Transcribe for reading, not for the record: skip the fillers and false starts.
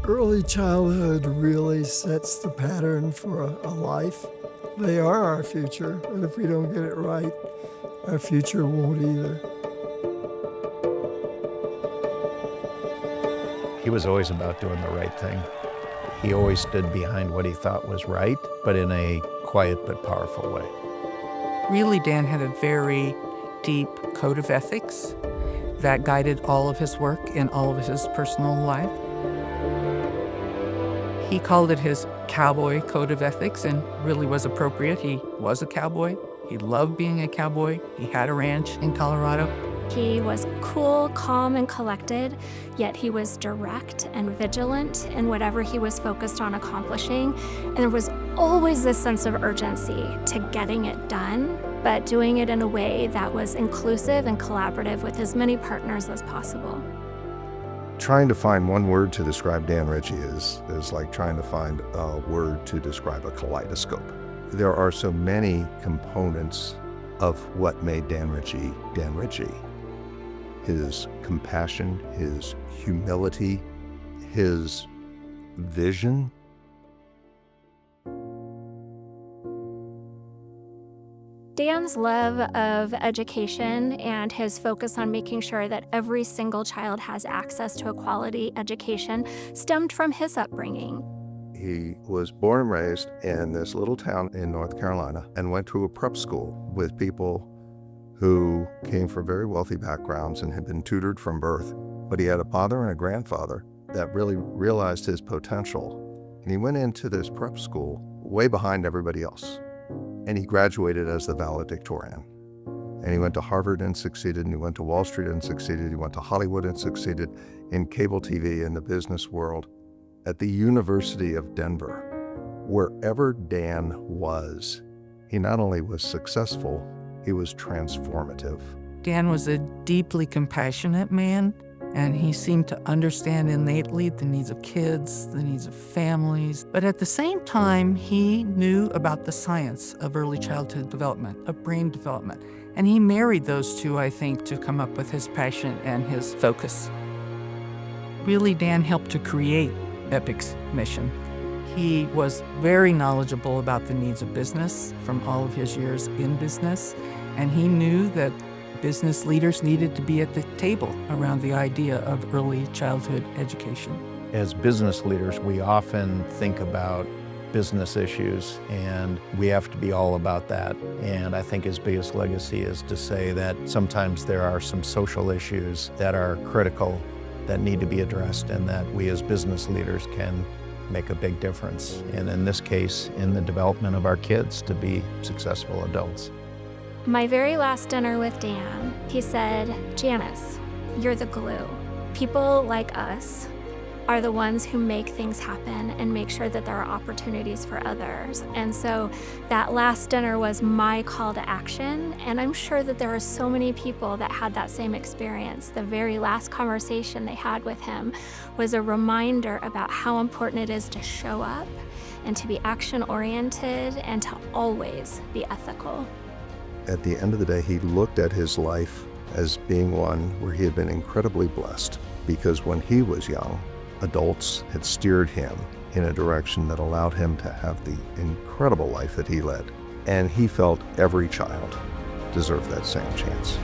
Early childhood really sets the pattern for a life. They are our future, and if we don't get it right, our future won't either. He was always about doing the right thing. He always stood behind what he thought was right, but in a quiet but powerful way. Really, Dan had a very deep code of ethics that guided all of his work and all of his personal life. He called it his cowboy code of ethics and really was appropriate. He was a cowboy. He loved being a cowboy. He had a ranch in Colorado. He was cool, calm, and collected, yet he was direct and vigilant in whatever he was focused on accomplishing. And there was always this sense of urgency to getting it done, but doing it in a way that was inclusive and collaborative with as many partners as possible. Trying to find one word to describe Dan Ritchie is like trying to find a word to describe a kaleidoscope. There are so many components of what made Dan Ritchie Dan Ritchie. His compassion, his humility, his vision. Dan's love of education and his focus on making sure that every single child has access to a quality education stemmed from his upbringing. He was born and raised in this little town in North Carolina and went to a prep school with people who came from very wealthy backgrounds and had been tutored from birth. But he had a father and a grandfather that really realized his potential. And he went into this prep school way behind everybody else. And he graduated as the valedictorian. And he went to Harvard and succeeded, and he went to Wall Street and succeeded. He went to Hollywood and succeeded in cable TV, in the business world. At the University of Denver, wherever Dan was, he not only was successful, he was transformative. Dan was a deeply compassionate man, and he seemed to understand innately the needs of kids, the needs of families. But at the same time, he knew about the science of early childhood development, of brain development. And he married those two, I think, to come up with his passion and his focus. Really, Dan helped to create EPIC's mission. He was very knowledgeable about the needs of business from all of his years in business, and he knew that business leaders needed to be at the table around the idea of early childhood education. As business leaders, we often think about business issues, and we have to be all about that. And I think his biggest legacy is to say that sometimes there are some social issues that are critical that need to be addressed, and that we as business leaders can make a big difference. And in this case, in the development of our kids to be successful adults. My very last dinner with Dan, he said, "Janice, you're the glue. People like us are the ones who make things happen and make sure that there are opportunities for others." And so that last dinner was my call to action, and I'm sure that there were so many people that had that same experience. The very last conversation they had with him was a reminder about how important it is to show up and to be action-oriented and to always be ethical. At the end of the day, he looked at his life as being one where he had been incredibly blessed, because when he was young, adults had steered him in a direction that allowed him to have the incredible life that he led. And he felt every child deserved that same chance.